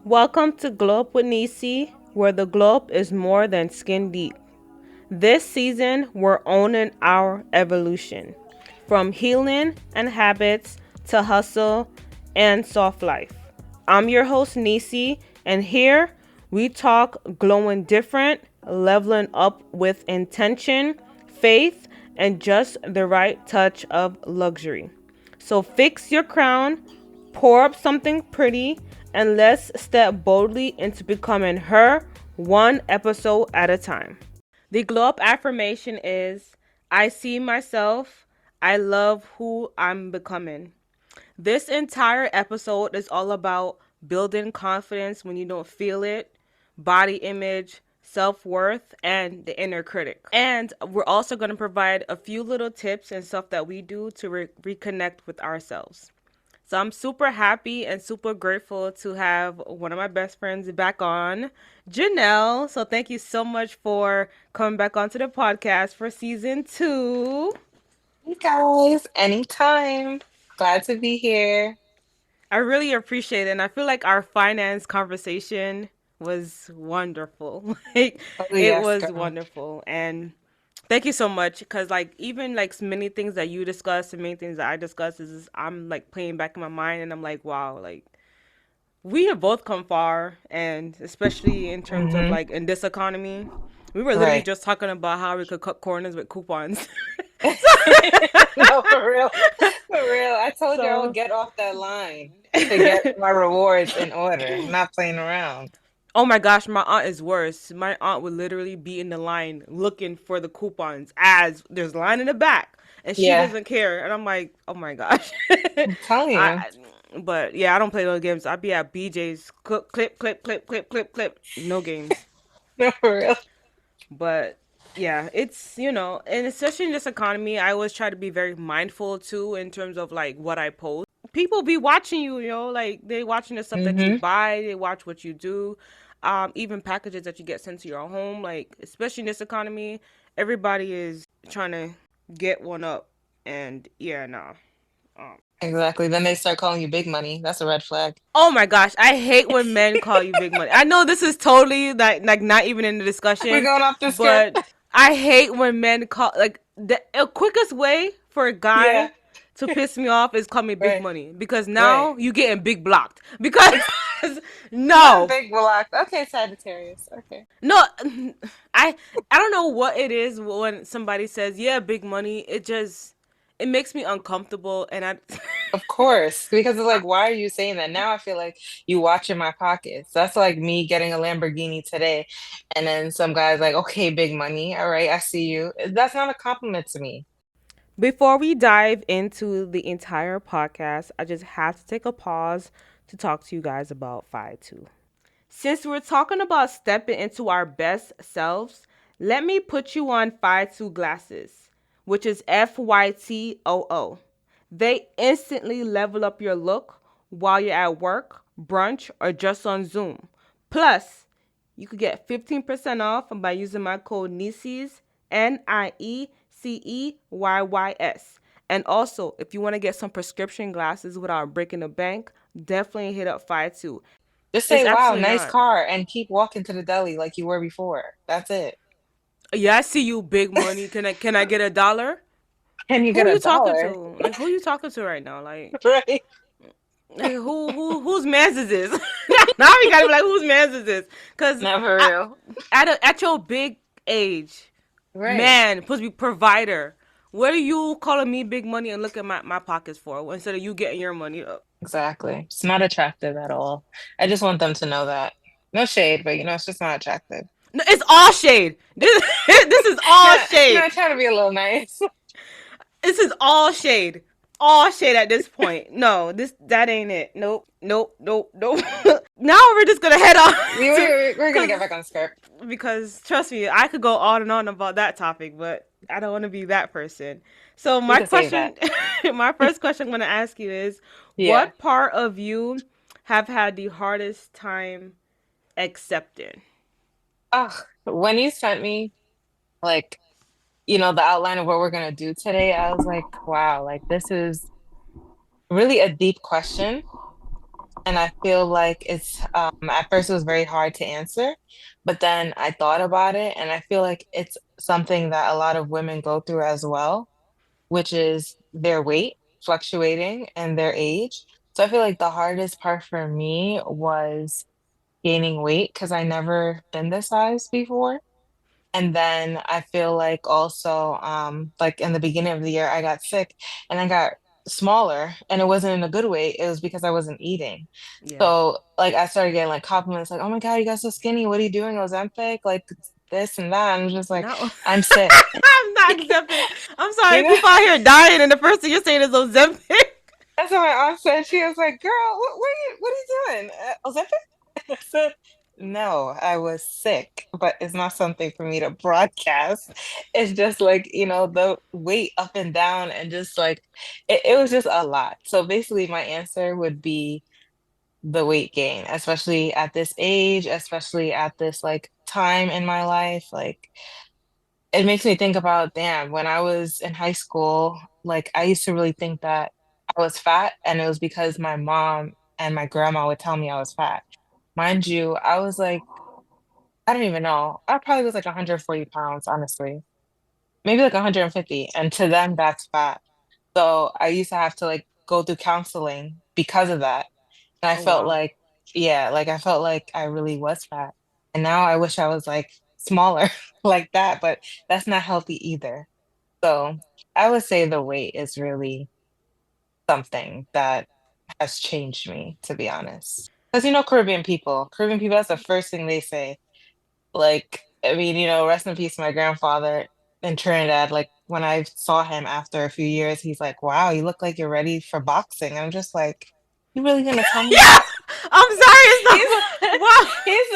Welcome to Glow Up with Nisi, where the glow up is more than skin deep. This season, we're owning our evolution from healing and habits to hustle and soft life. I'm your host, Nisi, and here we talk glowing different, leveling up with intention, faith, and just the right touch of luxury. So fix your crown, pour up something pretty, and let's step boldly into becoming her one episode at a time. The glow up affirmation is I see myself, I love who I'm becoming. This entire episode is all about building confidence when you don't feel it, body image, self worth, and the inner critic. And we're also going to provide a few little tips and stuff that we do to reconnect with ourselves. So I'm super happy and super grateful to have one of my best friends back on, Janelle. So thank you so much for coming back onto the podcast for season 2. Hey guys, anytime. Glad to be here. I really appreciate it. And I feel like our finance conversation was wonderful. Like Oh it yes, was girl. wonderful. And thank you so much because like even like many things that you discuss and many things that I discuss is I'm like playing back in my mind and I'm like, wow, like we have both come far, and especially in terms of Mm-hmm. like in this economy, we were literally Right. just talking about how we could cut corners with coupons. No, for real. For real. I told you I would So, get off that line to get my rewards in order. Not playing around. oh my gosh, my aunt is worse. My aunt would literally be in the line looking for the coupons as there's a line in the back, and she Yeah, doesn't care. And I'm like, oh my gosh. I'm telling you. I, but yeah, I don't play those games. I'd be at BJ's, clip, clip, clip, clip, clip, clip, clip. No games. No, for real. But yeah, it's, and especially in this economy, I always try to be very mindful too in terms of like what I post. People be watching you, like they watching the stuff that you Mm-hmm. buy, they watch what you do, even packages that you get sent to your home. Like especially in this economy, everybody is trying to get one up, and yeah, nah. Um, Exactly. Then they start calling you big money. That's a red flag. oh my gosh, I hate when men call you big money. I know this is totally like not even in the We're discussion, going off the script. but I hate when men call like the quickest way for a Yeah, guy to piss me off is call me big right, money because right. now you getting big blocked because Ex- Not no big block. Okay, Sagittarius. Okay. no I I don't know what it is when somebody says yeah big money, it makes me uncomfortable and I Of course, because it's like, why are you saying that? Now I feel like you watching my pockets. That's like me getting a Lamborghini today, and then some guy's like, okay, big money. All right, I see you. That's not a compliment to me. Before we dive into the entire podcast, I just have to take a pause to talk to you guys about Phi 2. Since we're talking about stepping into our best selves, let me put you on Phi 2 glasses, which is FYTOO. They instantly level up your look while you're at work, brunch, or just on Zoom. Plus, you could get 15% off by using my code NICEYS, NIECEYYS. And also, if you want to get some prescription glasses without breaking the bank, definitely hit up Phi 2. Just It's say, wow, absolutely nice not. car, and keep walking to the deli like you were before. That's it. Yeah, I see you, big money. Can I get $1? And you Who get are a you talking dollar, to? Like who are you talking to right now? right? Like whose man's is this? Now you gotta be like whose man's is this? Cause Not for I, real. at your big age, Right. man, supposed to be provider. What are you calling me big money and look at my pockets for instead of you getting your money up? Exactly. It's not attractive at all. I just want them to know that. No shade, but it's just not attractive. No, it's all shade. This is all Yeah, shade. trying to be a little nice. This is all shade. All shade at this point. No, that ain't it. Nope, nope, nope, nope. Now we're just gonna head on to We're gonna get because back on script. trust me, I could go on and on about that topic, but I don't want to be that person. So We my can save question, that. my first question I'm gonna ask you is, Yeah. what part of you have had the hardest time accepting? Oh, when you sent me like, the outline of what we're gonna do today, I was like, wow, like this is really a deep question. And I feel like it's at first it was very hard to answer, but then I thought about it and I feel like it's something that a lot of women go through as well, which is their weight fluctuating and their age. So I feel like the hardest part for me was gaining weight because I never been this size before. And then I feel like also, like in the beginning of the year, I got sick and I got smaller, and it wasn't in a good way. It was because I wasn't eating. Yeah. So like I started getting like compliments, like, "Oh my God, you got so skinny. What are you doing? Ozempic? Like this and that." And I'm just like, No. I'm sick. I'm not exempting. I'm You sorry, know, people out here dying, and the first thing you're saying is Ozempic. that's what my aunt said. She was like, "Girl, what are you doing? Ozempic?" I said, "No, I was sick, but it's not something for me to broadcast. It's just like, the weight up and down and just like it was just a lot." So basically my answer would be the weight gain, especially at this age, especially at this like time in my life. Like it makes me think about, damn, when I was in high school, like I used to really think that I was fat, and it was because my mom and my grandma would tell me I was fat. Mind you, I was like, I don't even know. I probably was like 140 pounds, honestly. Maybe like 150. And to them, that's fat. So I used to have to like go through counseling because of that. And I Oh felt wow. like, yeah, like I felt like I really was fat. And now I wish I was like smaller like that, but that's not healthy either. So I would say the weight is really something that has changed me, to be honest. Because Caribbean people, that's the first thing they say. Like, I mean, rest in peace, my grandfather in Trinidad. Like, when I saw him after a few years, he's like, "Wow, you look like you're ready for boxing." I'm just like, "You really gonna tell me Yeah. that?" I'm sorry. It's He's not. Wow. he's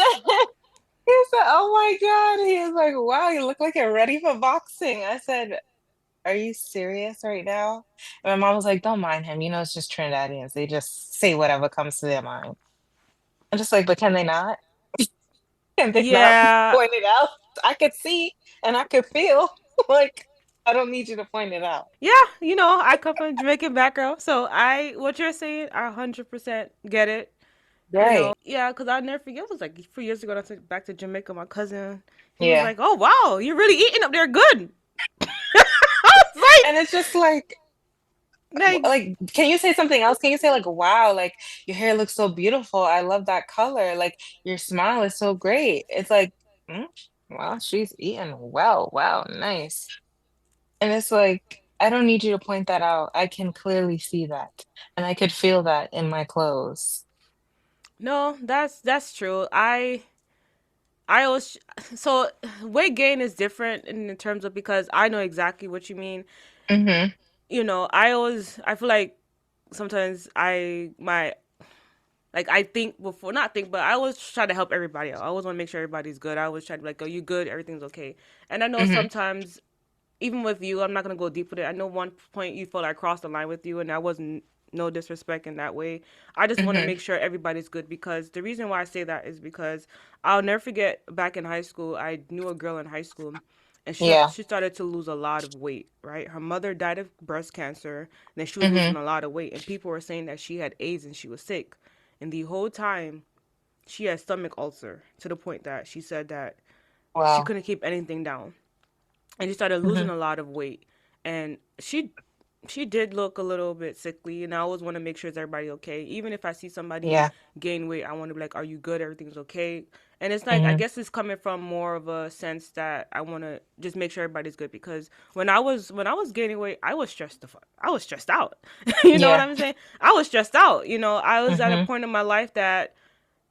he said, "Oh my God." He was like, "Wow, you look like you're ready for boxing." I said, "Are you serious right now?" And my mom was like, "Don't mind him. It's just Trinidadians. They just say whatever comes to their mind." I'm just like, "But can they not? Can they not Yeah. point it out? I could see and I could feel." Like, I don't need you to point it out. Yeah, I come from a Jamaican background, so what you're saying, I 100% get it. Right. Yeah, because I never forget. It was like a few years ago. I took back to Jamaica. My cousin, he was Yeah. like, "Oh wow, you're really eating up there good." I was And it's just like, like, can you say something else? Can you say like, "Wow, like your hair looks so beautiful. I love that color. Like your smile is so great." It's like, "Hmm, well, she's eating well. Wow, nice." And it's like, I don't need you to point that out. I can clearly see that. And I could feel that in my clothes. no, that's true. I always so weight gain is different in terms of because I know exactly what you mean. Mm-hmm. I feel like sometimes I think before, not think, but I always try to help everybody out. I always want to make sure everybody's good. I always try to be like, "Oh, you good? Everything's okay." And I know Mm-hmm. sometimes, even with you, I'm not gonna go deep with it. I know one point you felt I crossed the line with you, and that wasn't no disrespect in that way. I just want to Mm-hmm. make sure everybody's good because the reason why I say that is because I'll never forget back in high school. I knew a girl in high school, and Yeah. she started to lose a lot of weight. Right, her mother died of breast cancer, and then she was losing Mm-hmm. a lot of weight, and people were saying that she had AIDS and she was sick, and the whole time she had stomach ulcer to the point that she said that she Wow. couldn't keep anything down, and she started losing Mm-hmm. a lot of weight, and she did look a little bit sickly, and I always want to make sure is everybody okay. Even if I see somebody Yeah. gain weight, I want to be like, "Are you good? Everything's okay?" And it's like I Mm-hmm. guess it's coming from more of a sense that I want to just make sure everybody's good because when I was gaining weight, I was stressed the fuck. I was stressed out. You know what Yeah. I'm saying? I was stressed out. I was at a Mm-hmm. point in my life that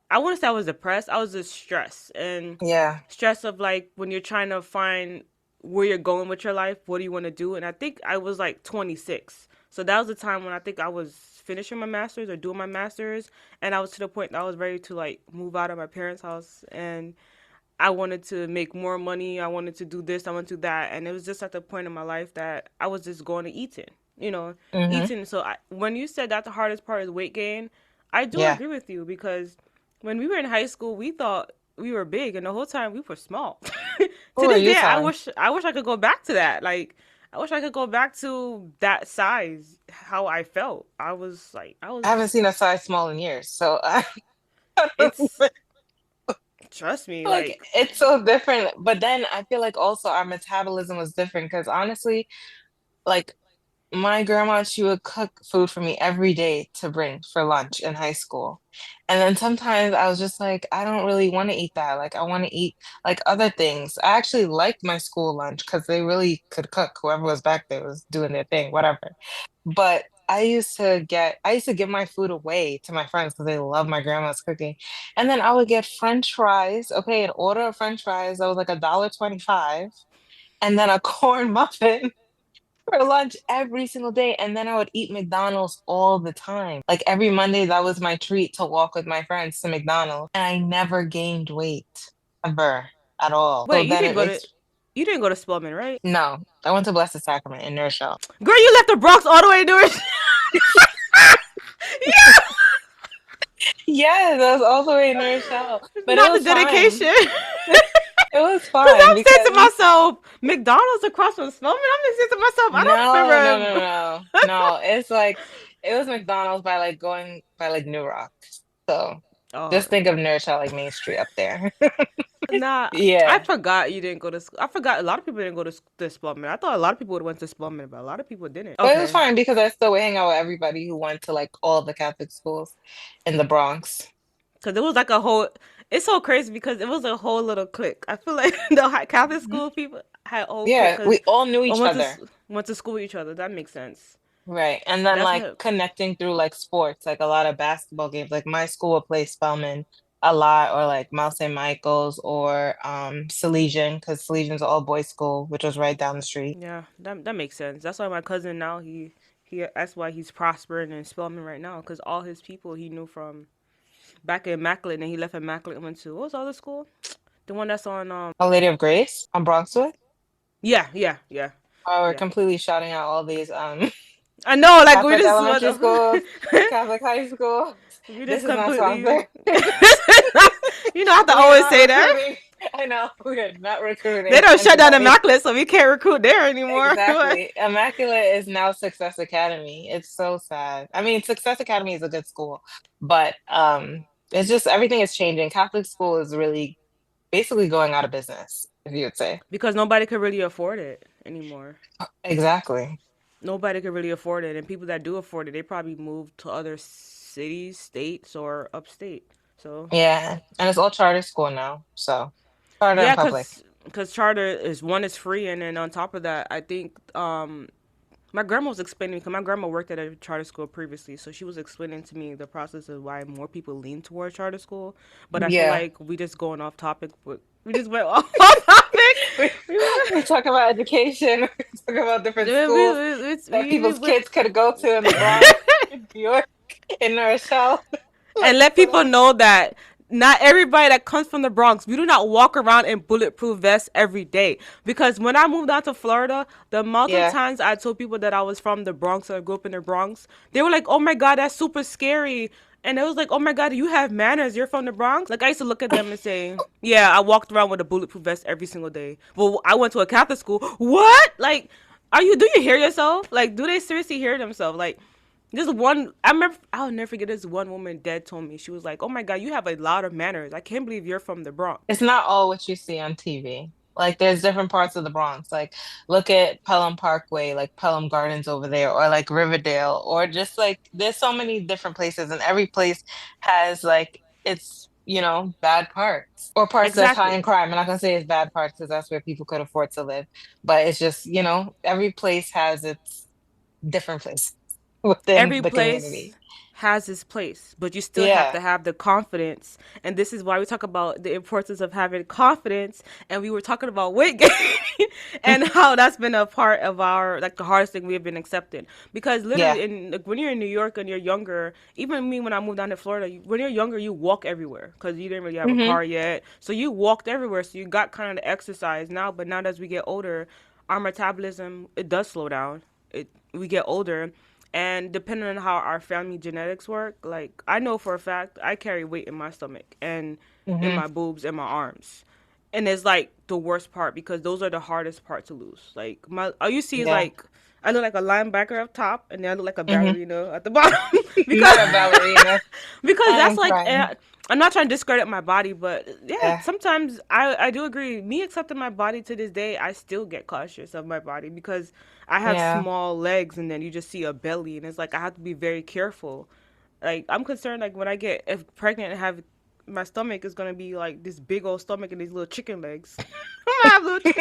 I wouldn't say I was depressed. I was just stressed and Yeah. stress of like when you're trying to find where you're going with your life, what do you want to do? And I think I was like 26. So that was the time when I think I was finishing my master's or doing my master's, and I was to the point that I was ready to like move out of my parents' house, and I wanted to make more money. I wanted to do this, I wanted to do that, and it was just at the point in my life that I was just going to eating, Mm-hmm. eating. So when you said that the hardest part is weight gain, I do Yeah. agree with you because when we were in high school, we thought we were big, and the whole time we were small. Who To are this you day, telling? I wish I could go back to that. Like I wish I could go back to that size, how I felt. I was like, I I haven't was, seen a size small in years, so it's, trust me, like like, it's so different. But then I feel like also our metabolism was different because honestly, like my grandma, she would cook food for me every day to bring for lunch in high school. And then sometimes I was just like, I don't really want to eat that. Like, I want to eat like other things. I actually liked my school lunch because they really could cook. Whoever was back there was doing their thing, whatever. But I used to give my food away to my friends because they love my grandma's cooking. And then I would get French fries, okay, an order of French fries that was like $1.25, and then a corn muffin for lunch every single day. And then I would eat McDonald's all the time. Like every Monday, that was my treat to walk with my friends to McDonald's. And I never gained weight ever at all. So wait, then it makes, you didn't go to Spelman, right? no, I went to Blessed Sacrament in Nourishell. Girl, you left the Bronx all the way to Newark. Yeah, Yeah, that was all the way in Nourishell. But it not the was fine. dedication. It was Cause fine I'm saying to because myself, McDonald's across from Spelman. I'm just saying to myself, I don't no, no, no, remember. no, no. It's like it was McDonald's by like going by like New Rock. So Oh, just think of Nourishell like Main Street up there. nah. I Yeah. forgot you didn't go to school. I forgot a lot of people didn't go to Spelman. I thought a lot of people would went to Spelman, but a lot of people didn't. But it was Okay. fine because I still would hang out with everybody who went to like all the Catholic schools in the Bronx. Cause it was like a whole. It's so crazy because it was a whole little clique. I feel like the Catholic Mhm. school people had a whole clique Yeah, because we all knew I each other. went to school with each other. That makes sense. Right. And then That's like what. connecting through like sports, like a lot of basketball games. Like my school would play Spelman a lot, or like Mount St. Michael's or Salesian, because Salesian's an all boys school, which was right down the street. Yeah, that makes sense. That's why my cousin now he that's why he's prospering in Spelman right now because all his people he knew from back in Immaculate and he left Immaculate and went to what was the other school? The one that's on Our Lady of Grace on Bronxwood. yeah Oh, we're yeah. completely shouting out all these I know like we Catholic just elementary schools, Catholic high schools. we This just is not completely sponsored. you know I have to We are always not say that. recruiting. I know we are not They recruiting don't shut down anybody. Immaculate, so we can't recruit there anymore. Exactly. Immaculate is now Success Academy. It's so sad. I mean, Success Academy is a good school, but it's just everything is changing. Catholic school is really basically going out of business, if you would say. Because nobody could really afford it anymore. Exactly. Nobody could really afford it, and people that do afford it, they probably move to other cities, states, or upstate. So Yeah. And it's all charter school now. So charter and yeah, public. cause charter is one is free, and then on top of that, I think my grandma was explaining because my grandma worked at a charter school previously, so she was explaining to me the process of why more people lean towards charter school. But I feel Yeah. like we just going off topic, but we just went off topic. We, We, we talk about education. We talk about different we, schools that we people's went. kids could go to in the Bronx, in New York, in Rochelle. And Like, let what people else? know that not everybody that comes from the Bronx, we do not walk around in bulletproof vests every day. Because when I moved out to Florida, the amount of Yeah. times I told people that I was from the Bronx or grew up in the Bronx, they were like, "Oh my God, that's super scary." And it was like, "Oh my God, you have manners. You're from the Bronx." Like I used to look at them and say, "Yeah, I walked around with a bulletproof vest every single day." Well, I went to a Catholic school. What? Like, are you? Do you hear yourself? Like, do they seriously hear themselves? Like, this one, I remember, I'll never forget this one woman dead told me, she was like, "Oh my God, you have a lot of manners. I can't believe you're from the It's Bronx." not all what you see on TV. Like there's different parts of the Bronx. Like look at Pelham Parkway, like Pelham Gardens over there, or like Riverdale, or just like there's so many different places, and every place has like its, bad parts or parts that's high in Exactly. crime. I'm not gonna say it's bad parts because that's where people could afford to live, but it's just, every place has its different places within Every the community. place has its place, but you still have Yeah. to have the confidence. And this is why we talk about the importance of having confidence. And we were talking about weight gain and how that's been a part of our, like the hardest thing we have been accepting. Because Yeah. literally, like, when you're in New York and you're younger, even me when I moved down to Florida, when you're younger, you walk everywhere because you didn't really have a Hmm. car yet. So you walked everywhere. So you got kind of the exercise now. But now as we get older, our metabolism, it does slow down. We get older, and depending on how our family genetics work, like I know for a fact I carry weight in my stomach and in Hmm. my boobs and my arms. and it's like the worst part because those are the hardest part to lose. Like my all you see is Yeah. like I look like a linebacker up top, and then I look like a Hmm. ballerina at the bottom because Not a ballerina. because I that's am like crying. I'm not trying to discredit my body, but yeah, Yeah. sometimes I do agree. Me accepting my body to this day, I still get cautious of my body because I have Yeah. small legs, and then you just see a belly, and it's like I have to be very careful. Like I'm concerned, like when I get if pregnant and have my stomach is gonna be like this big old stomach and these little chicken legs. I'm gonna have little.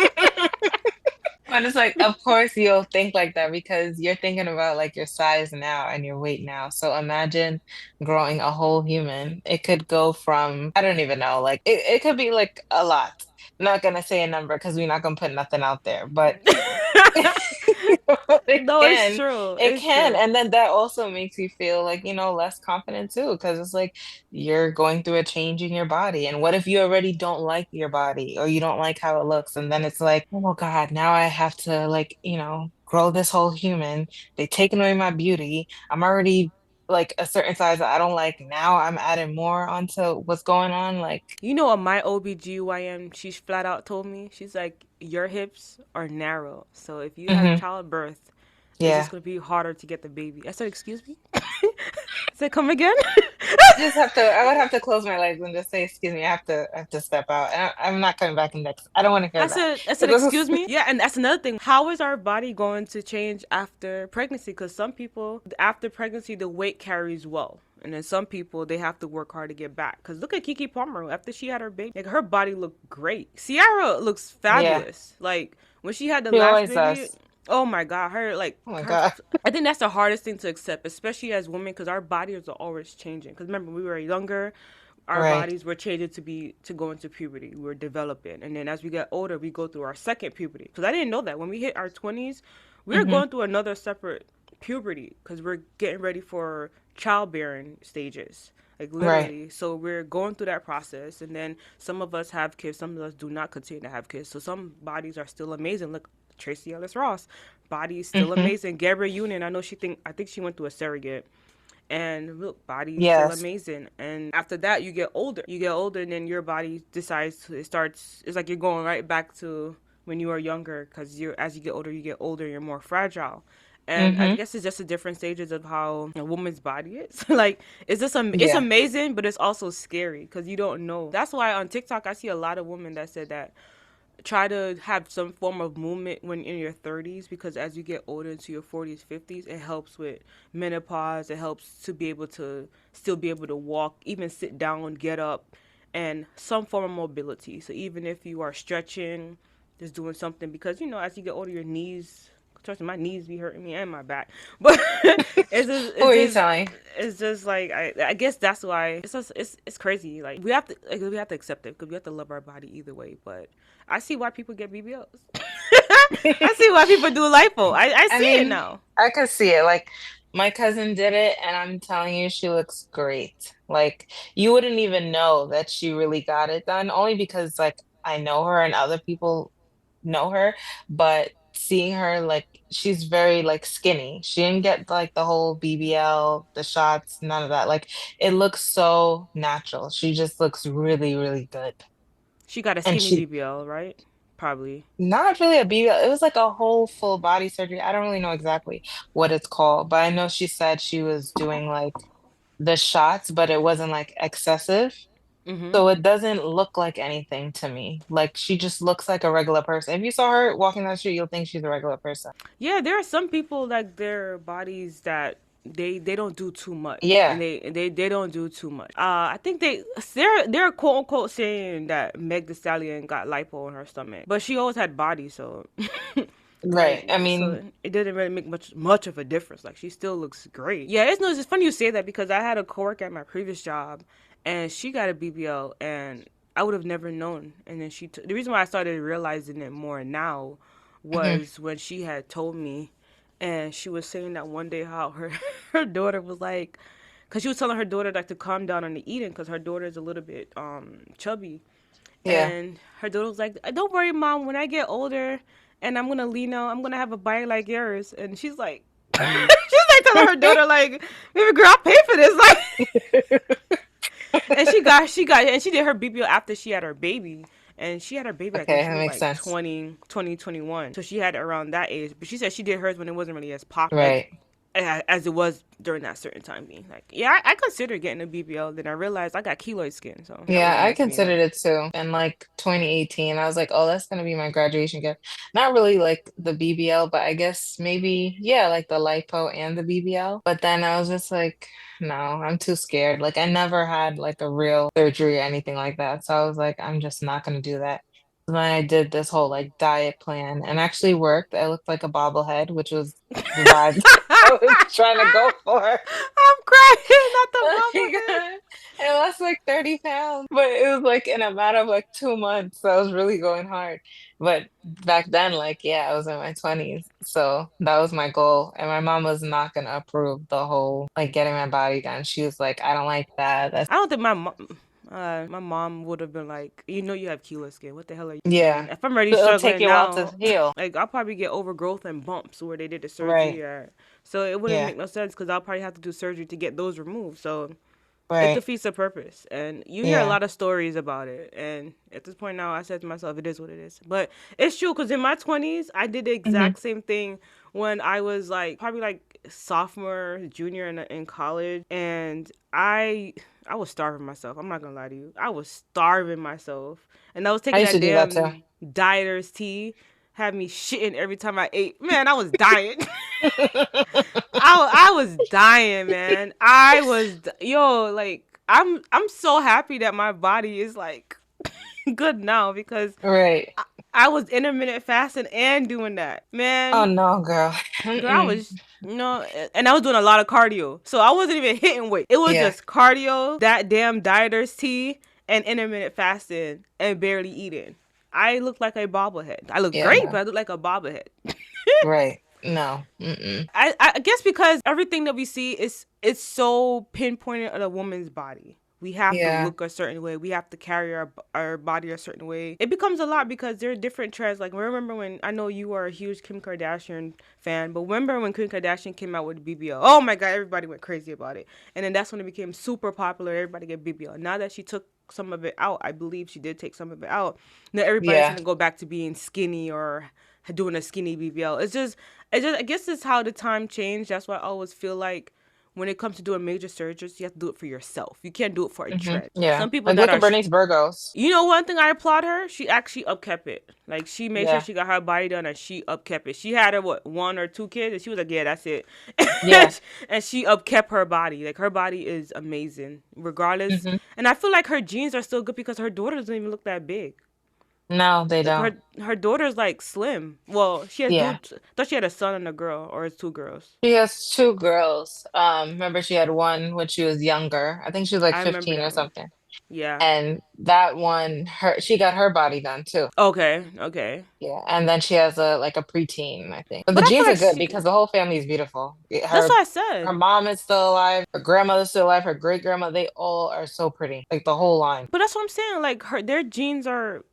But it's like, of course you'll think like that because you're thinking about like your size now and your weight now. So imagine growing a whole human. It could go from, I don't even know, like it could be like a lot. I'm not gonna say a number because we're not gonna put nothing out there, but it No, it's can. true. It It's can. true. And then that also makes you feel like, less confident too, because it's like you're going through a change in your body. And what if you already don't like your body or you don't like how it looks? And then it's like, oh God, now I have to like, grow this whole human. They've taken away my beauty. I'm already like a certain size that I don't like. Now I'm adding more onto what's going on. Like, You know what my OBGYN, she's flat out told me? She's like, your hips are narrow. So if you have hmm childbirth, it's just yeah. going to be harder to get the baby. I said, excuse me? I said, come again? I would have to close my legs and just say, excuse me, I have to step out. And I'm not coming back in next. I don't want to hear that. I said, This excuse is, me. Yeah, and that's another thing. How is our body going to change after pregnancy? Because some people, after pregnancy, the weight carries well. And then some people, they have to work hard to get back. Because look at Kiki Palmer. After she had her baby, like her body looked great. Ciara looks yeah, fabulous. Like when she had the she last always baby, does. oh my God, Oh my her. God. I think that's the hardest thing to accept, especially as women, because our bodies are always changing. Because remember, we were younger, our Right. bodies were changing to go into puberty. We were developing, and then as we get older, we go through our second puberty. Because I didn't know that when we hit our 20s, we are Hmm. going through another separate puberty because we're getting ready for childbearing stages. Like Right. literally, so we're going through that process, and then some of us have kids, some of us do not continue to have kids. So some bodies are still amazing. Look, Tracy Ellis Ross, body is still Hmm. amazing. Gabrielle Union, I think she went through a surrogate, and look, body is still Yes. amazing. And after that, you get older, and then your body decides to, it starts, it's like you're going right back to when you were younger, because as you get older, you're more fragile. And I Hmm. guess it's just the different stages of how a woman's body is. Like, it's Yeah. amazing, but it's also scary because you don't know. That's why on TikTok I see a lot of women that said that try to have some form of movement when in your 30s, because as you get older into your 40s 50s, it helps with menopause. It helps to be able to still be able to walk, even sit down, get up, and some form of mobility. So even if you are stretching, just doing something, because as you get older, your knees, trust me, my knees be hurting me and my back. But it's just Who it's are you just telling? it's just like I guess that's why it's crazy. Like we have to accept it because we have to love our body either way. But I see why people get BBLs. I see why people do lipo. I I see it mean, now. I could see it. Like my cousin did it, and I'm telling you, she looks great. Like you wouldn't even know that she really got it done, only because like I know her and other people know her, but seeing her like she's very like skinny. She didn't get like the whole BBL, the shots, none of that. Like it looks so natural. She just looks really, really good. She got a And skinny she BBL, right? Probably. not really a BBL. It was like a whole full body surgery. I don't really know exactly what it's called, but I know she said she was doing like the shots, but it wasn't like excessive. Mm-hmm. So it doesn't look like anything to me. Like she just looks like a regular person. If you saw her walking down the street, you'll think she's a regular person. Yeah, there are some people like their bodies that they don't do too much, and Yeah, they don't do too much. I think they're quote unquote saying that Meg Thee Stallion got lipo in her stomach, but she always had body, so right. like I mean, so it didn't really make much of a difference. Like she still looks great. Yeah, it's no, it's funny you say that because I had a coworker at my previous job, and she got a BBL, and I would have never known. And then the reason why I started realizing it more now mhm, was when she had told me, and she was saying that one day how her her daughter was like, because she was telling her daughter like to calm down on the eating because her daughter is a little bit chubby, yeah. and her daughter was like, "Don't worry, mom. When I get older, and I'm gonna lean out, I'm gonna have a body like yours." And she's like, she's like telling her daughter like, "Baby girl, I'll pay for this." Like, and she did her BBL after she had her baby, And she had her baby, I think Okay, she that was makes like sense. 20, 21. So she had it around that age. But she said she did hers when it wasn't really as pop like Right. as it was during that certain time being. Like, yeah, I considered getting a BBL. Then I realized I got keloid skin, so that Yeah, wouldn't I mess me up. considered it too. In like 2018, I was like, oh, that's gonna be my graduation gift. Not really like the BBL, but I guess maybe, yeah, like the lipo and the BBL. But then I was just like, no, I'm too scared. Like I never had like a real surgery or anything like that. So I was like, I'm just not gonna do that. So then I did this whole like diet plan and actually worked. I looked like a bobblehead, which was the vibe I was trying to go for. I'm crying, not the Oh my bobblehead. God. I lost like 30 pounds, but it was like in a matter of like 2 months. So I was really going hard. But back then, like, yeah, I was in my 20s. So that was my goal. And my mom was not going to approve the whole like getting my body done. She was like, I don't like that. That's, I don't think my mom would have been like, you know, you have keloid skin. What the hell are you? And yeah. if I'm already It'll take struggling you a while to now, heal. like I'll probably get overgrowth and bumps where they did the Right. surgery. Or, so it wouldn't Yeah. make no sense because I'll probably have to do surgery to get those removed. So it Right. defeats the purpose. And you hear a Yeah. lot of stories about it. And at this point now, I said to myself, it is what it is. But it's true because in my 20s, I did the Hmm. exact same thing when I was like probably like sophomore, junior in college. And I was starving myself. I'm not gonna lie to you. I was starving myself. And I was I taking used that to do that too. damn dieter's tea. Had me shitting every time I ate. Man, I was dying. I was dying, man. Yo, like I'm so happy that my body is like good now because Right. I was intermittent fasting and doing that. Oh Man, no, girl. girl, I Mm-mm. was and I was doing a lot of cardio. So I wasn't even hitting weight. It was Yeah. just cardio, that damn dieter's tea, and intermittent fasting and barely eating. I look like a bobblehead. I look Yeah, great, but no. I look like a bobblehead. Right. No. Mm-mm. I guess because everything that we see is it's so pinpointed at a woman's body. We have to Yeah. look a certain way. We have to carry our body a certain way. It becomes a lot because there are different trends. Like remember when I know you are a huge Kim Kardashian fan, but remember when Kim Kardashian came out with BBL? Oh my God, everybody went crazy about it. And then that's when it became super popular. Everybody get BBL. Now that she took some of it out, I believe she did take some of it out. Now everybody's Yeah. gonna go back to being skinny or doing a skinny BBL. I guess it's how the time changed. That's why I always feel like when it comes to doing major surgeries, you have to do it for yourself. You can't do it for a Hmm. trend. Yeah. Some people Like that look are, at Bernice Burgos. you know, one thing I applaud her. She actually upkept it. Like she made sure Yeah. she got her body done and she upkept it. She had her what 1 or 2 kids and she was like, yeah, that's it. Yeah. And she upkept her body. Like her body is amazing, regardless. Hmm. And I feel like her genes are still good because her daughter doesn't even look that big. No, they Like don't. her daughter's like slim. Well, she has Yeah. dudes. Thought she had a son and a girl, or it's two girls. She has two girls. Remember she had one when she was younger. I think she was like I remember 15 or that one. something. Yeah. And that one, she got her body done too. Okay. Okay. Yeah. And then she has a like a preteen, I think. But the But I feel genes are like good she. because the whole family is beautiful. Yeah, That's Her what I her said. mom is still alive, her grandmother's still alive, her great grandma, they all are so pretty. Like the whole line. But that's what I'm saying. Like their genes are,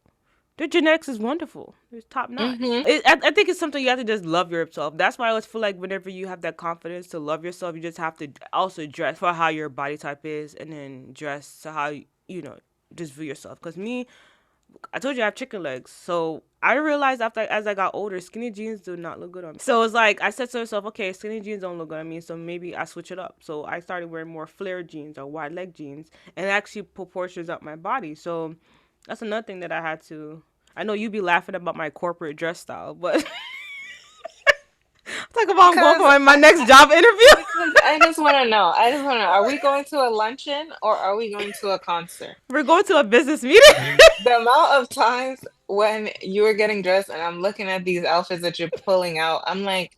their genetics is wonderful. It's top notch. Hmm. I think it's something you have to just love yourself. That's why I always feel like whenever you have that confidence to love yourself, you just have to also dress for how your body type is, and then dress to how you know just view yourself. Cause me, I told you I have chicken legs. So I realized after as I got older, skinny jeans do not look good on me. So it's like I said to myself, okay, skinny jeans don't look good on me, so maybe I switch it up. So I started wearing more flare jeans or wide leg jeans, and it actually proportions up my body. So that's another thing that I had to. I know you be laughing about my corporate dress style, but talk about I'm going Because for my next job interview. because I just want to know. I just want to know. Are we going to a luncheon or are we going to a concert? We're going to a business meeting. The amount of times when you were getting dressed and I'm looking at these outfits that you're pulling out, I'm like,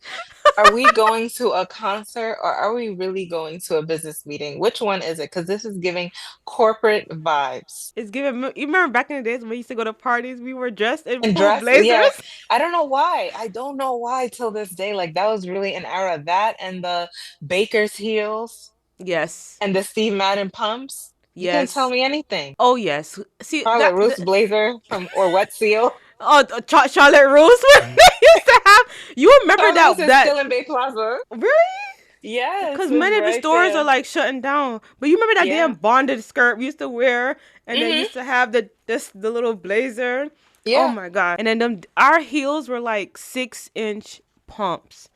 are we going to a concert or are we really going to a business meeting? Which one is it? Because this is giving corporate vibes. It's giving. You remember back in the days when we used to go to parties, we were dressed in And full dress, yeah. blazers. I don't know why. I don't know why till this day. Like that was really an era. That and the Baker's heels Yes. and the Steve Madden pumps. You couldn't tell Yes. me anything. Oh yes. See Charlotte Russe blazer from or Wet Seal. Charlotte Russe. They used to have. You remember Charlotte Russe that is that still in Bay Plaza. really? Yes, Because it's many of the right stores are there. like shutting down. But you remember that damn Yeah. bonded skirt we used to wear, and then Hmm. used to have the little blazer. Oh Yeah. my god! And then our heels were like 6-inch pumps,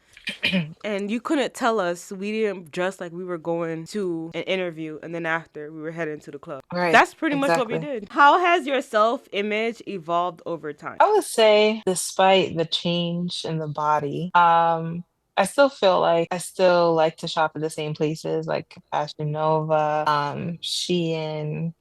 and you couldn't tell us we didn't dress like we were going to an interview, and then after we were heading to the club. Right. That's pretty much what we Exactly. did. How has your self image evolved over time? I would say, despite the change in the body, I still feel like I still like to shop at the same places like Fashion Nova, Shein,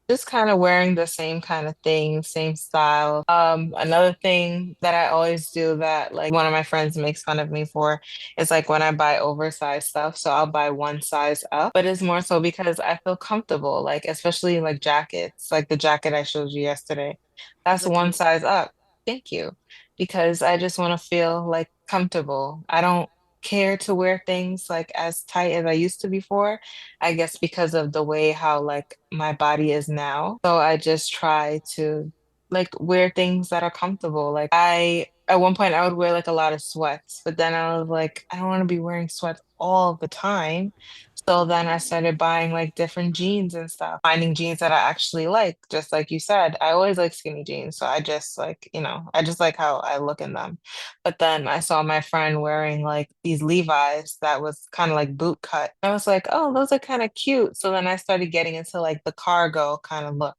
just kind of wearing the same kind of thing, same style. Another thing that I always do that like one of my friends makes fun of me for is like when I buy oversized stuff. So I'll buy one size up, but it's more so because I feel comfortable, like especially like jackets, like the jacket I showed you yesterday. That's So one cute. size up. Thank you. Because I just want to feel like comfortable. I don't care to wear things like as tight as I used to before. I guess because of the way how like my body is now. So I just try to like wear things that are comfortable. Like I at one point I would wear like a lot of sweats, but then I was like, I don't want to be wearing sweats all the time. So then I started buying like different jeans and stuff, finding jeans that I actually like. Just like you said, I always like skinny jeans. So I just like, I just like how I look in them. But then I saw my friend wearing like these Levi's that was kind of like boot cut. I was like, oh, those are kind of cute. So then I started getting into like the cargo kind of look,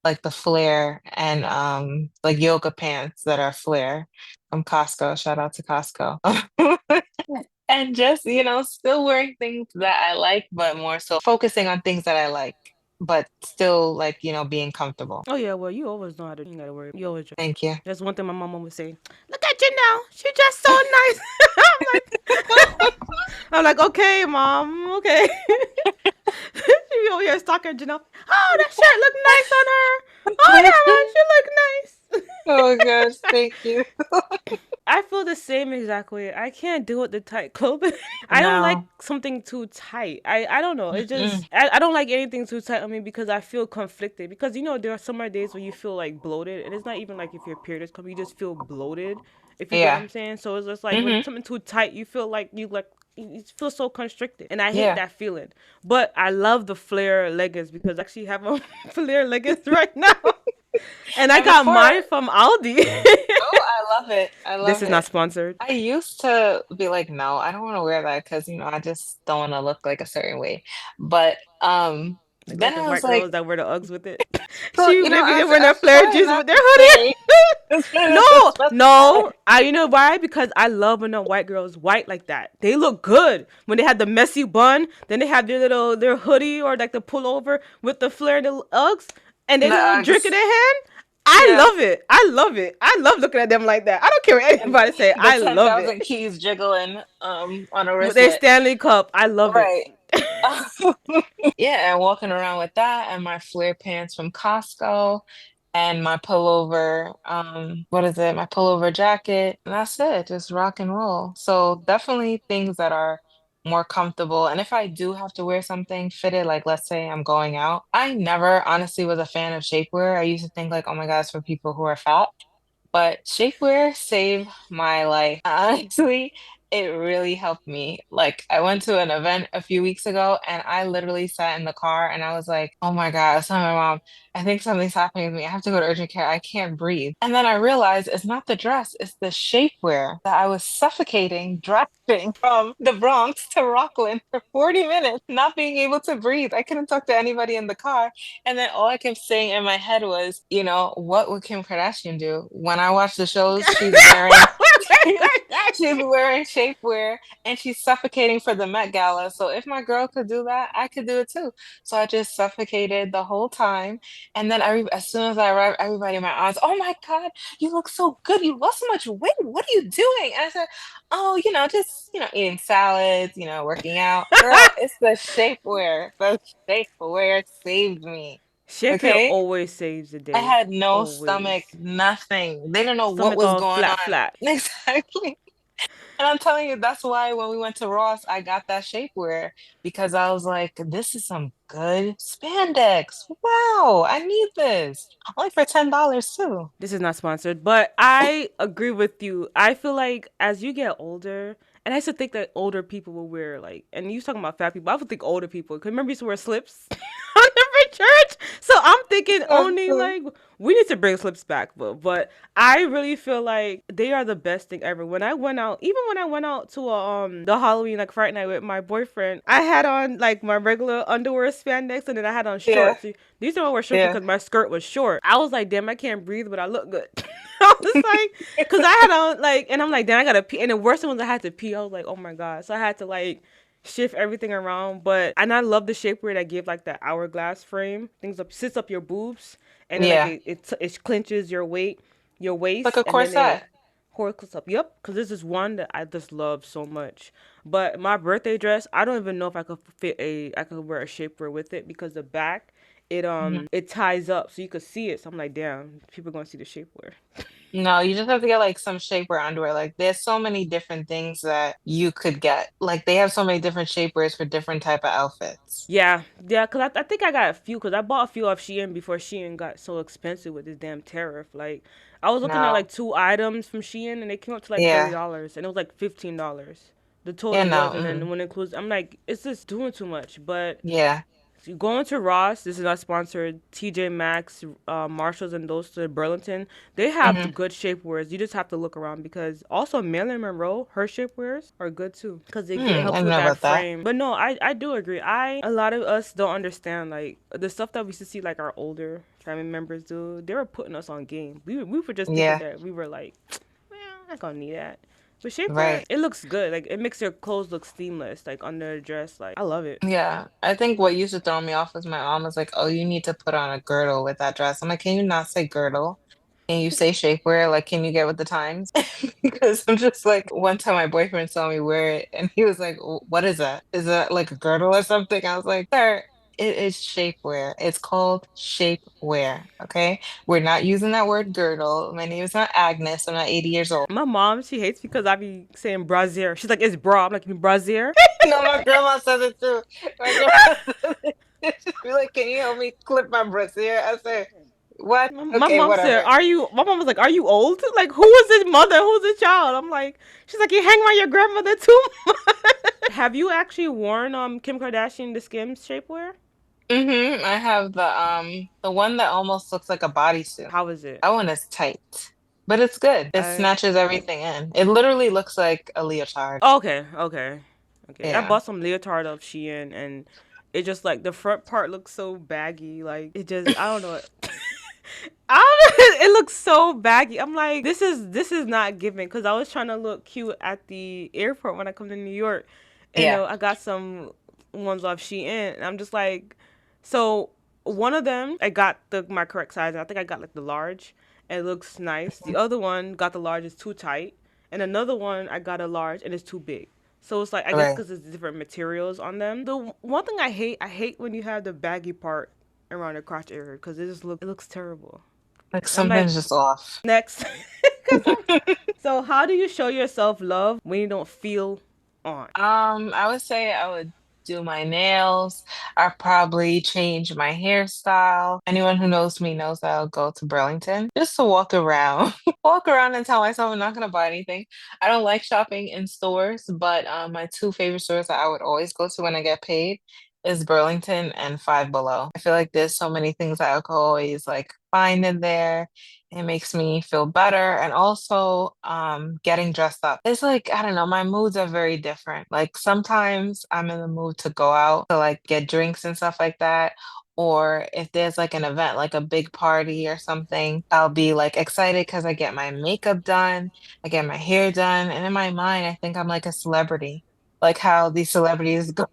like the flare and like yoga pants that are flare from Costco. Shout out to Costco. And just, still wearing things that I like, but more so focusing on things that I like, but still like, being comfortable. Oh yeah, well you always know how to. You ain't gotta worry. You always. Thank you. That's one thing my mom always say. Look at you now. She just so nice. I'm like, I'm like, okay, mom, okay. She over here stalking Janelle. Oh, that shirt look nice on her. Oh, that one, she look nice. Oh gosh, thank you. I feel the same exact way. I can't deal with the tight clothing. I don't like No. something too tight. I don't know. It Mm-mm. just I don't like anything too tight on me because I feel conflicted. Because there are summer days where you feel like bloated, and it's not even like if your period is coming, you just feel bloated. If you get what Yeah. I'm saying. So it's just like when Hmm. something too tight, you feel like you feel so constricted, and I hate Yeah. that feeling. But I love the flare leggings because I actually have a flare leggings right now, and I And got before, mine from Aldi. oh, I love it. I This love is not it. sponsored. I used to be like, no, I don't want to wear that because, I just don't want to look like a certain way. But Like then the I was white like, girls that wear the Uggs with it. so, She they be as wearing their as flare fun jeans not with their to hoodie. say, as No, fun to no. say. You know why? Because I love when the white girls white like that. They look good when they have the messy bun. Then they have their hoodie or like the pullover with the flare, the Uggs, and they The little drink in Uggs. their hand. I Yeah. love it. I love it. I love looking at them like that. I don't care what And anybody say. the I love it. 10,000 keys jiggling on a With their wristlet. Stanley Cup, I love it. Right. Yeah, and walking around with that and my flare pants from Costco and my pullover, what is it? My pullover jacket. And that's it, just rock and roll. So definitely things that are more comfortable. And if I do have to wear something fitted, like let's say I'm going out, I never honestly was a fan of shapewear. I used to think like, oh my God, it's for people who are fat. But shapewear saved my life. Honestly, it really helped me. Like, I went to an event a few weeks ago and I literally sat in the car and I was like, oh my God, I was telling my mom, I think something's happening to me. I have to go to urgent care. I can't breathe. And then I realized it's not the dress, it's the shapewear that I was suffocating, driving from the Bronx to Rockland for 40 minutes, not being able to breathe. I couldn't talk to anybody in the car. And then all I kept saying in my head was, what would Kim Kardashian do? When I watch the shows, she's wearing she's wearing shapewear and she's suffocating for the Met Gala. So if my girl could do that, I could do it too. So I just suffocated the whole time. And then as soon as I arrived, everybody in my eyes, oh my God, you look so good. You lost so much weight. What are you doing? And I said, oh, just, eating salads, working out. Girl, it's the shapewear. The shapewear saved me. Shapewear Okay? always saves the I day. had no stomach, Always. nothing. They didn't know what Stomach was all going flat, on. flat. Exactly. And I'm telling you, that's why when we went to Ross, I got that shapewear because I was like, this is some good spandex. Wow, I need this. Only for $10 too. This is not sponsored, but I agree with you. I feel like as you get older And I used to think that older people would wear like, and you was talking about fat people. I would think older people. Cause remember, you used to wear slips on every church. So I'm thinking only like we need to bring slips back, but I really feel like they are the best thing ever. When I went out, even when I went out to the Halloween like Friday night with my boyfriend, I had on like my regular underwear spandex, and then I had on Yeah, shorts. These are all were shorts yeah. because my skirt was short. I was like, damn, I can't breathe, but I look good. I was like, cause I had on like, and I'm like, then I gotta pee. And the worst one was I had to pee. I was like, oh my god. So I had to like shift everything around. But and I love the shapewear that give like that hourglass frame. Things up sits up your boobs, and then like Yeah. it clinches your weight, your Like waist, a and then corset. it horcruxes up. Yep, cause this is one that I just love so much. But my birthday dress, I don't even know if I could wear a shapewear with it because the back. Mhm. It ties up so you could see it. So I'm like, damn, people are gonna see the shapewear. No, you just have to get like some shapewear underwear. Like there's so many different things that you could get. Like they have so many different shapewears for different type of outfits. Yeah, yeah, cause I think I got a few, cause I bought a few off Shein before Shein got so expensive with this damn tariff. Like, I was looking at No. like two items from Shein and they came up to like Yeah. $30, and it was like $15. The Yeah, total no. was, and then when it includes, I'm like, it's just doing too much. But Yeah. so you go into Ross. This is not sponsored. TJ Maxx, Marshalls, and those to Burlington. They have the Hmm. good shapewears. You just have to look around because also Marilyn Monroe, her shapewears are good too because it I helps don't with know that about that. frame. But no, I do agree. A lot of us don't understand like the stuff that we used to see like our older family members do. They were putting us on game. We were just thinking Yeah. that we were like, well, I'm not gonna need that. But shapewear, Right. it looks good. Like it makes your clothes look seamless, like under the dress. Like I love it. Yeah. I think what used to throw me off was my mom was like, "Oh, you need to put on a girdle with that dress." I'm like, "Can you not say girdle? Can you say shapewear? Like, can you get with the times?" Because I'm just like, one time my boyfriend saw me wear it and he was like, "What is that? Is that like a girdle or something?" I was like, "Sir, it is shapewear. It's called shapewear. Okay. We're not using that word girdle. My name is not Agnes. I'm not 80 years old." My mom, she hates because I be saying brassiere. She's like, it's bra. I'm like, you mean brassiere? No, my grandma says it too. My grandma says it. She'd be like, "Can you help me clip my brassiere?" I say, "What? My Okay, mom said, whatever." my mom was like, are you old? Like, who is his mother? Who's the child? I'm like, she's like, you hang around your grandmother too much. Have you actually worn Kim Kardashian the Skims shapewear? I have the one that almost looks like a bodysuit. How is it? That one is tight, but it's good. It I snatches everything in. It literally looks like a leotard. okay, okay, okay. I Yeah. bought some leotard of Shein and it just like the front part looks so baggy. Like it just I don't know. It looks so baggy. I'm like, this is not giving because I was trying to look cute at the airport when I come to New York, and Yeah. I got some ones off Shein, and I'm just like, so one of them I got my correct size, and I think I got like the large. It looks nice. The other one got the large, is too tight, and another one I got a large and it's too big. So it's like I guess Right. because it's different materials on them. The one thing I hate when you have the baggy part around the crotch area because it looks terrible. Like I'm like, something's just off. next. So, how do you show yourself love when you don't feel on? I would say I would do my nails. I'll probably change my hairstyle. Anyone who knows me knows that I'll go to Burlington just to walk around, walk around and tell myself I'm not gonna buy anything. I don't like shopping in stores, but my two favorite stores that I would always go to when I get paid is Burlington and Five Below. I feel like there's so many things that I could always like find in there. It makes me feel better. And also, getting dressed up. It's like, I don't know, my moods are very different. Like sometimes I'm in the mood to go out to like get drinks and stuff like that. Or if there's like an event, like a big party or something, I'll be like excited because I get my makeup done, I get my hair done. And in my mind, I think I'm like a celebrity, like how these celebrities go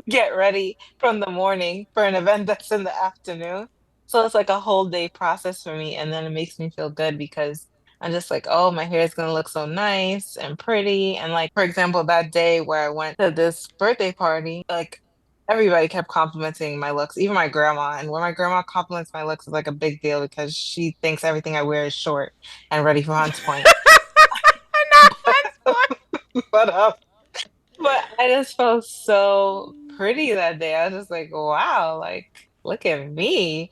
get ready from the morning for an event that's in the afternoon. So it's like a whole day process for me. And then it makes me feel good because I'm just like, oh, my hair is gonna look so nice and pretty. And like, for example, that day where I went to this birthday party, like everybody kept complimenting my looks, even my grandma. And when my grandma compliments my looks, it's like a big deal because she thinks everything I wear is short and ready for Hunts Point. Not Hunts Point. But but I just felt so pretty that day. I was just like, wow, like look at me.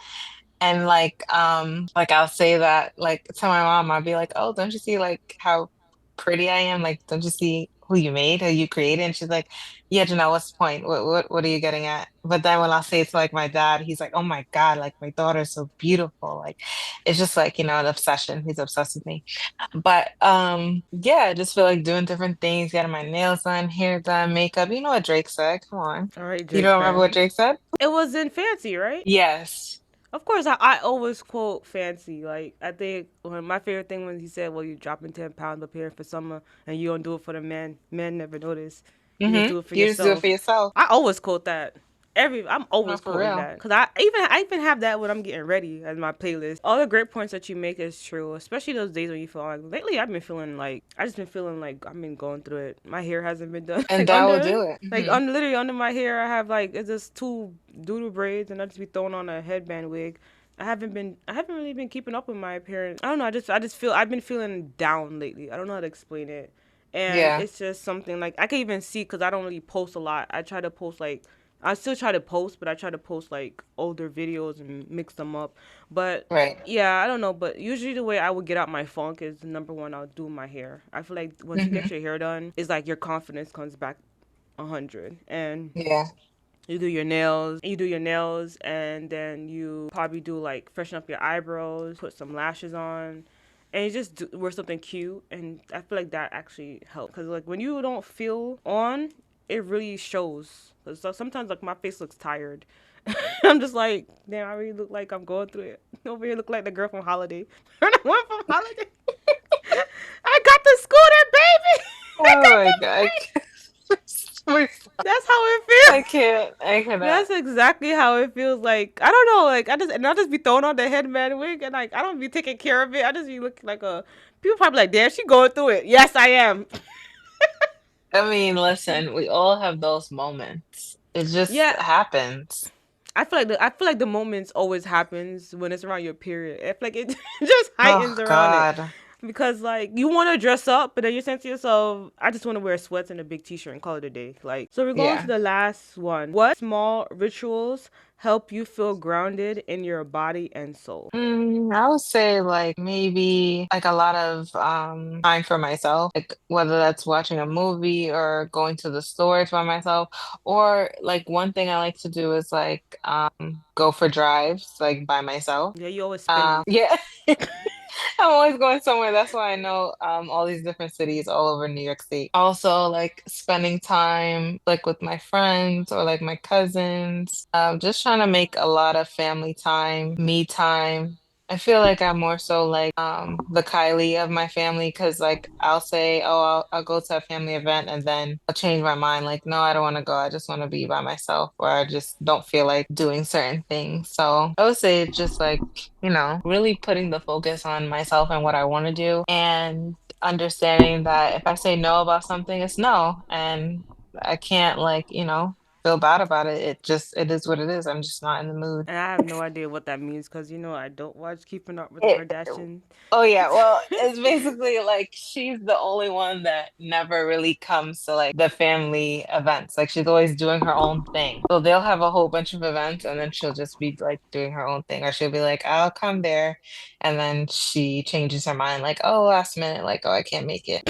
And like I'll say that like to my mom, I'll be like, "Oh, don't you see like how pretty I am? Like, don't you see who you made, who you created. And she's like, yeah, Janelle, what's the point? What are you getting at? But then when I'll say it to like my dad, he's like, oh my God, like my daughter's so beautiful. Like it's just like, an obsession. He's obsessed with me. But yeah, I just feel like doing different things, getting my nails done, hair done, makeup. You know what Drake said? Come on. All right, You Drake don't remember what fan. Drake said? It wasn't fancy, right? Yes. Of course, I always quote fancy. Like I think one my favorite thing when he said, "Well, you're dropping 10 pounds up here for summer, and you don't do it for the men. Men never notice. You just do it for You just do it for yourself." yourself. I always quote that. I'm No, always for quoting real. that because I even have that when I'm getting ready as my playlist. All the great points that you make is true, especially those days when you feel like lately I've been feeling like I just been feeling like I've been going through it. My hair hasn't been done And like that will under do it. like on literally under my hair I have like it's just two doodle braids and I just be throwing on a headband wig. I haven't really been keeping up with my appearance. I don't know. I just feel I've been feeling down lately. I don't know how to explain it, and Yeah, it's just something like I can even see because I don't really post a lot. I try to post like I still try to post, but I try to post like older videos and mix them up. But right. yeah, I don't know. But usually the way I would get out my funk is number one, I'll do my hair. I feel like once you get hmm your hair done, it's like your confidence comes back 100. And Yeah, you do your nails and then you probably do like freshen up your eyebrows, put some lashes on, and you just wear something cute. And I feel like that actually helps because like when you don't feel on, it really shows. So sometimes like my face looks tired. I'm just like, damn, I really look like I'm going through it. Over here look like the girl from Holiday. The one from Holiday. I got the scooter, baby. I oh got my the God. baby. Wait, That's how it feels. I can't. I cannot. That's exactly how it feels like. I don't know, like I just be throwing on the headband wig and like I don't be taking care of it. I just be looking like a people probably like, damn, she going through it. Yes, I am. I mean, listen, we all have those moments. It just Yeah, happens. I feel like the moments always happens when it's around your period. I feel like it just Oh heightens around it. God. Because like you want to dress up, but then you're saying to yourself, I just want to wear sweats and a big t-shirt and call it a day. Like so we're going to Yeah. the last one. What small rituals help you feel grounded in your body and soul? I would say like maybe like a lot of time for myself, like whether that's watching a movie or going to the stores by myself, or like one thing I like to do is like go for drives like by myself. Yeah, you always spinning. Yeah. I'm always going somewhere. That's why I know all these different cities all over New York State. Also, like spending time like with my friends or like my cousins. Just trying to make a lot of family time, me time. I feel like I'm more so like the Kylie of my family because like I'll say, oh, I'll go to a family event and then I'll change my mind. Like, no, I don't want to go. I just want to be by myself or I just don't feel like doing certain things. So I would say it's just like really putting the focus on myself and what I want to do and understanding that if I say no about something, it's no. And I can't like, feel bad about it. It is what it is. I'm just not in the mood. And I have no idea what that means because you know I don't watch Keeping Up with the It, Kardashians. oh yeah, well, it's basically like she's the only one that never really comes to like the family events. Like she's always doing her own thing. So they'll have a whole bunch of events and then she'll just be like doing her own thing. Or she'll be like, I'll come there. And then she changes her mind, like, oh, last minute, like, oh, I can't make it.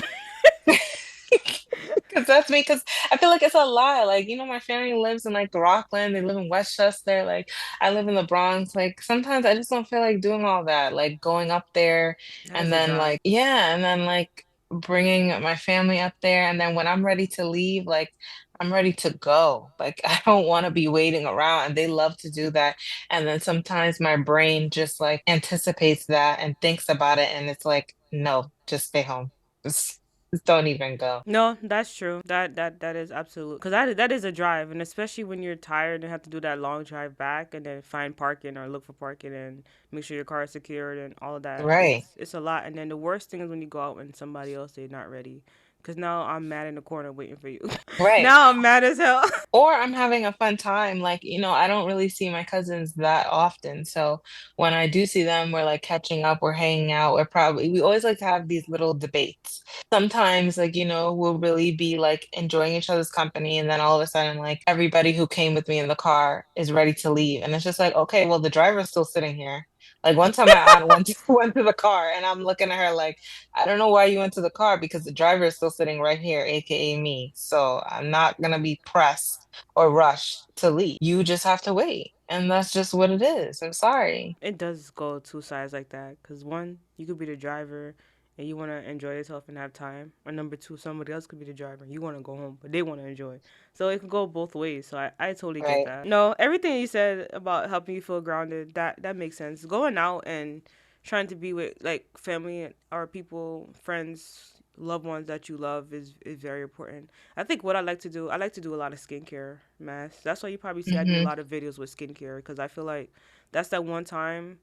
Because that's me. Because I feel like it's a lie. Like, my family lives in like Rockland. They live in Westchester. Like, I live in the Bronx. Like, sometimes I just don't feel like doing all that. Like, going up there That and is a then, drive. like, yeah, and then, like, bringing my family up there. And then when I'm ready to leave, like, I'm ready to go. Like, I don't want to be waiting around. And they love to do that. And then sometimes my brain just like anticipates that and thinks about it. And it's like, no, just stay home. Just don't even go. No, that's true. That is absolute. Because that is a drive, and especially when you're tired and have to do that long drive back, and then find parking or look for parking and make sure your car is secured and all of that. Right. It's a lot. And then the worst thing is when you go out and somebody else they're not ready. Because now I'm mad in the corner waiting for you. Right. Now I'm mad as hell. Or I'm having a fun time. Like, I don't really see my cousins that often. So when I do see them, we're like catching up, we're hanging out, we always like to have these little debates. Sometimes, like, we'll really be like enjoying each other's company. And then all of a sudden, like, everybody who came with me in the car is ready to leave. And it's just like, okay, well, the driver's still sitting here. Like one time my aunt went to, went to the car and I'm looking at her like, I don't know why you went to the car because the driver is still sitting right here, aka me. So I'm not gonna be pressed or rushed to leave. You just have to wait. And that's just what it is. I'm sorry. It does go two sides like that. Because one, you could be the driver and you want to enjoy yourself and have time. Or number two, somebody else could be the driver and you want to go home, but they want to enjoy. So it can go both ways. So I totally get Right. that. No, everything you said about helping you feel grounded, that makes sense. Going out and trying to be with like family or people, friends, loved ones that you love is very important. I think what I like to do a lot of skincare masks. That's why you probably see I do a Mm-hmm. lot of videos with skincare because I feel like that's that one time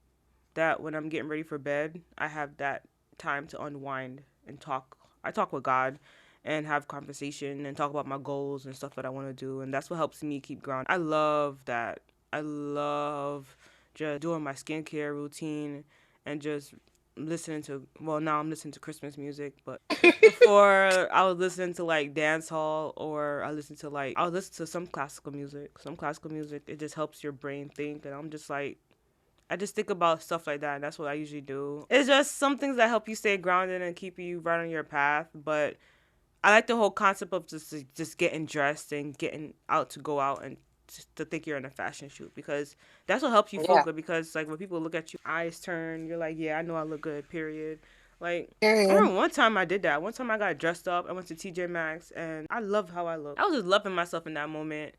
that when I'm getting ready for bed, I have that time to unwind and talk. I talk with God and have conversation and talk about my goals and stuff that I want to do. And that's what helps me keep grounded. I love that. I love just doing my skincare routine and just listening to, well, now I'm listening to Christmas music, but before I was listening to like dance hall or I would listen to some classical music. Some classical music, it just helps your brain think. And I'm just like, I just think about stuff like that, and that's what I usually do. It's just some things that help you stay grounded and keep you right on your path. But I like the whole concept of just getting dressed and getting out to go out and just to think you're in a fashion shoot because that's what helps you feel Yeah. good. Because like when people look at you, eyes turn, you're like, yeah, I know I look good. Period. Like I Period. remember one time I did that. One time I got dressed up. I went to TJ Maxx and I love how I look. I was just loving myself in that moment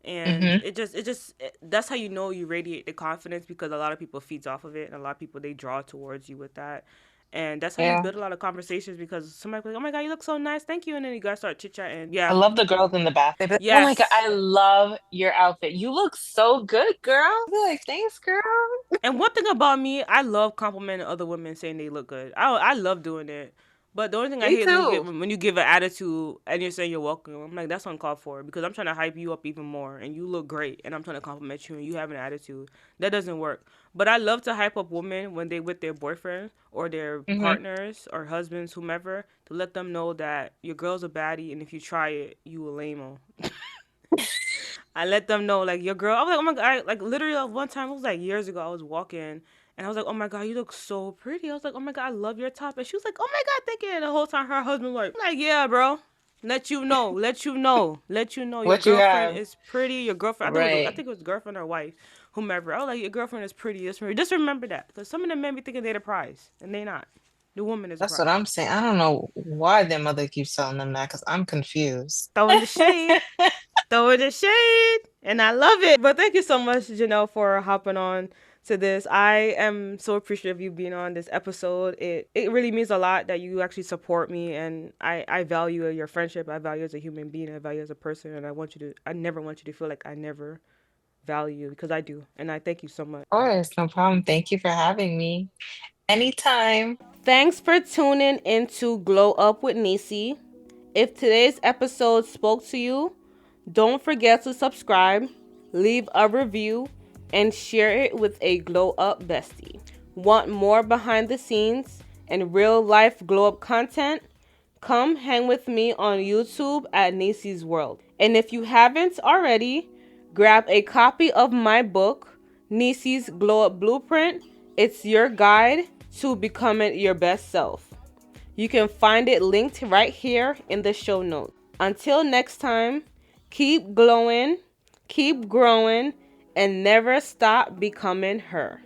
and Mm-hmm. that's how you know you radiate the confidence because a lot of people feeds off of it and a lot of people they draw towards you with that and that's how you Yeah. build a lot of conversations because somebody like, oh my god, you look so nice, thank you, and then you guys start chit chatting. I Yeah. love the girls in the bath. They be like, oh my God, Yes. I love your outfit. You look so good, girl. I be like, thanks, girl. And one thing about me, I love complimenting other women saying they look good. I love doing it. But the only thing I Me hate is too. when you give an attitude and you're saying you're welcome. I'm like, that's uncalled for because I'm trying to hype you up even more and you look great and I'm trying to compliment you and you have an attitude. That doesn't work. But I love to hype up women when they with their boyfriend or their Hmm. partners or husbands, whomever, to let them know that your girl's a baddie and if you try it, you will lame her. I let them know, like, your girl. I was like, oh my god, like literally one time, it was like years ago. I was walking and I was like, oh my god, you look so pretty. I was like, oh my god, I love your top. And she was like, oh my god, thank you. And the whole time, her husband was like, yeah, bro. Let you know, your What you girlfriend have. is pretty. Your girlfriend, I Right. think it was girlfriend or wife, whomever. I was like, your girlfriend is pretty. Just remember that, because some of them men be thinking they're the prize, and they not. The woman is the That's what prize. I'm saying. I don't know why their mother keeps telling them that because I'm confused. Throwing the shade. Throwing the shade, and I love it. But thank you so much, Janelle, for hopping on to this. I am so appreciative of you being on this episode. It really means a lot that you actually support me, and I value your friendship. I value you as a human being. I value you as a person, and I never want you to feel like I never value you because I do, and I thank you so much. Of course, no problem. Thank you for having me. Anytime. Thanks for tuning into Glow Up with Nisi. If today's episode spoke to you, don't forget to subscribe, leave a review, and share it with a glow up bestie. Want more behind the scenes and real life glow up content? Come hang with me on YouTube at Nisi's World. And if you haven't already, grab a copy of my book, Nisi's Glow Up Blueprint. It's your guide to becoming your best self. You can find it linked right here in the show notes. Until next time, keep glowing, keep growing, and never stop becoming her.